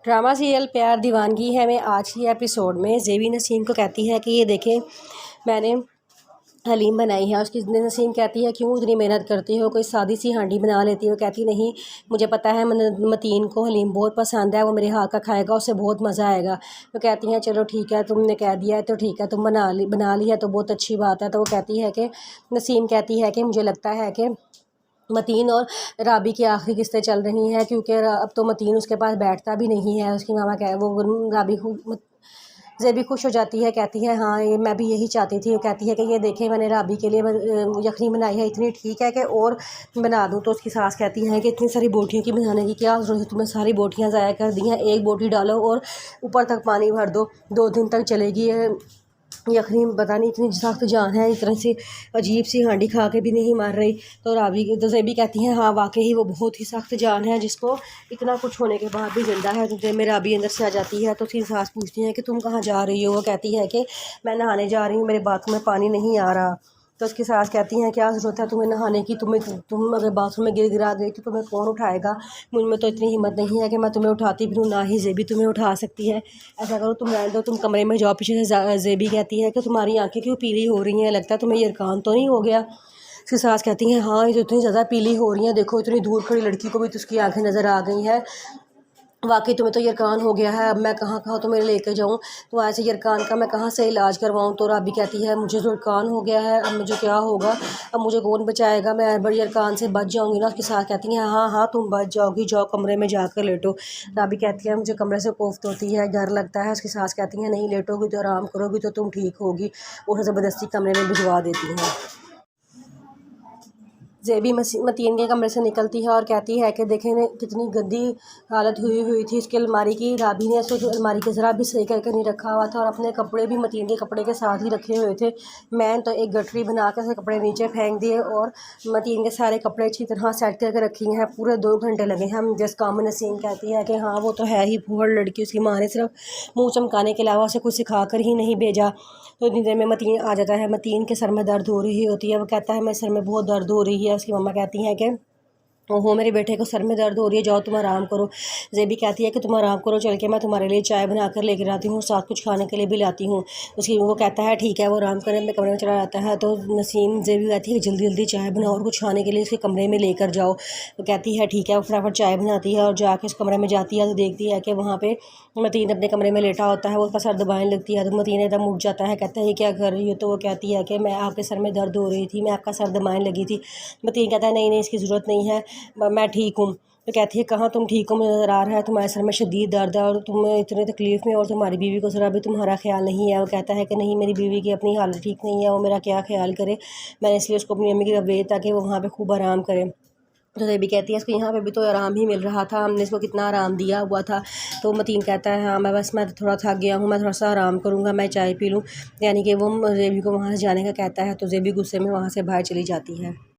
Drama serial प्यार दीवानगी है में आज की एपिसोड में ज़ेबी नसीम को कहती है कि ये देखें मैंने हलीम बनाई है। उसकी नसीम कहती है क्यों इतनी मेहनत करती हो, कोई सादी सी हांडी बना लेती हो। कहती नहीं, मुझे पता है मतीन को हलीम बहुत पसंद है, वो मेरे हाथ का खाएगा, उससे बहुत मज़ा आएगा। तो कहती हैं चलो ठीक है, तुमने कह दिया है तो ठीक है, तुम बना ली है तो बहुत अच्छी बात है। तो वो कहती है कि नसीम कहती है कि मुझे लगता है कि मतीन और राबी की आखिरी किस्तें चल रही हैं, क्योंकि अब तो मतीन उसके पास बैठता भी नहीं है। उसकी मामा कह वो राबी ज़ेबी खुश हो जाती है, कहती है हाँ ये मैं भी यही चाहती थी। वो कहती है कि ये देखें मैंने राबी के लिए यखनी बनाई है, इतनी ठीक है कि और बना दूँ। तो उसकी सास कहती हैं कि इतनी सारी बोटियों की बनाने की क्या ज़रूरत है, तुम्हें सारी बोटियाँ ज़ाया कर दी हैं, एक बोटी डालो और ऊपर तक पानी भर दो, 2 दिन तक चलेगी यखनी। पता नहीं इतनी सख्त जान है, इस तरह से अजीब सी हांडी खा के भी नहीं मर रही। तो राबी तो ज़ेबी कहती हैं हाँ वाकई वो बहुत ही सख्त जान है, जिसको इतना कुछ होने के बाद भी जिंदा है। तो में राबी अंदर से आ जाती है। तो उसकी सास पूछती है कि तुम कहाँ जा रही हो। वो कहती है कि मैं नहाने जा रही हूँ, मेरे बाथरूम में पानी नहीं आ रहा। तो उसकी सास कहती हैं क्या ज़रूरत है तुम्हें नहाने की, तुम अगर बाथरूम में गिरा गई तो तुम्हें कौन उठाएगा। मुझ में तो इतनी हिम्मत नहीं है कि मैं तुम्हें उठाती फिरूँ, ना ही ज़ेबी तुम्हें उठा सकती है। ऐसा करो तुम रहने दो, तुम कमरे में जाओ। पीछे से ज़ेबी कहती है कि तुम्हारी आंखें क्यों पीली हो रही हैं, लगता है तुम्हें यरकान तो नहीं हो गया। उसकी सास कहती हैं हाँ ये तो इतनी ज़्यादा पीली हो रही हैं, देखो इतनी दूर खड़ी लड़की को भी तो उसकी आंखें नज़र आ गई हैं, वाकई तुम्हें तो यरकान हो गया है। अब मैं कहाँ कहाँ तुम्हें लेकर जाऊँ, तो ऐसे यरकान का मैं कहाँ से इलाज करवाऊँ। तो राबी कहती है मुझे तो यरकान हो गया है, अब मुझे क्या होगा, अब मुझे कौन बचाएगा, मैं बड़ी यरकान से बच जाऊँगी ना। उसकी सास कहती हैं हाँ हाँ तुम बच जाओगी, जाओ कमरे में जाकर लेटो। राबी कहती है मुझे कमरे से कोफ्त होती है, डर लगता है। उसकी सास कहती है नहीं लेटोगी तो आराम करोगी तो तुम ठीक होगी। उसे ज़बरदस्ती कमरे में भिजवा देती हैं। ज़ेबी मतीन के कमरे से निकलती है और कहती है कि देखें कितनी गंदी हालत हुई थी इसकी अलमारी की। राबी ने उसको अलमारी के ज़रा भी सही करके नहीं रखा हुआ था और अपने कपड़े भी मतीन के कपड़े के साथ ही रखे हुए थे। मैं तो एक गठरी बना कर कपड़े नीचे फेंक दिए और मतीन के सारे कपड़े अच्छी तरह सेट करके रखी हैं। पूरे 2 घंटे लगे हैं। जिस काम में नसीम कहती है कि हाँ वो तो है ही फूहड़ लड़की, उसकी माँ ने सिर्फ मुँह चमकाने के अलावा उसे कुछ सिखा कर ही नहीं भेजा। तो इतनी देर में मतीन आ जाता है। मतीन के सर में दर्द हो रही होती है, वो कहता है मेरे सर में बहुत दर्द हो रही है। उसकी मम्मा कहती हैं कि ओहो मेरे बेटे को सर में दर्द हो रही है, जाओ तुम आराम करो। ज़ेबी कहती है कि तुम आराम करो, चल के मैं तुम्हारे लिए चाय बना कर लेकर आती हूँ, साथ कुछ खाने के लिए भी लाती हूँ। वो कहता है ठीक है, वो आराम करने में कमरे में चला जाता है। तो ज़ेबी कहती है कि जल्दी जल्दी चाय बनाओ और कुछ खाने के लिए उसके कमरे में लेकर जाओ। वो कहती है ठीक है, वो फटाफट चाय बनाती है और जाके उस कमरे में जाती है तो देखती है कि वहाँ पे मतीन अपने कमरे में लेटा होता है। वो उसका सर दबाने लगती है तो मतीन एकदम उठ जाता है, कहता है ये क्या कर रही हो। तो वो कहती है कि मैं आपके सर में दर्द हो रही थी, मैं आपका सर दबाने लगी थी। मतीन कहता है नहीं नहीं इसकी ज़रूरत नहीं है, मैं ठीक हूँ। तो कहती है कहाँ तुम ठीक हो, मुझे नज़र आ रहा है तुम्हारे सर में शदीद दर्द है और तुम इतनी तकलीफ़ में और तुम्हारी बीवी को ज़रा भी तुम्हारा ख्याल नहीं है। वो कहता है कि नहीं मेरी बीवी की अपनी हालत ठीक नहीं है, वो मेरा क्या ख्याल करे, मैंने इसलिए उसको अपनी अम्मी की तरफ भेजा ताकि वो वहाँ पे खूब आराम करे। तो ज़ेबी कहती है इसको यहाँ पे भी तो आराम ही मिल रहा था, हमने इसको कितना आराम दिया हुआ था। तो मतीन कहता है हाँ मैं थोड़ा थक गया हूँ, मैं थोड़ा सा आराम करूँगा, मैं चाय पी लूँ। यानी कि वो ज़ेबी को वहाँ से जाने का कहता है। तो ज़ेबी गुस्से में वहाँ से बाहर चली जाती है।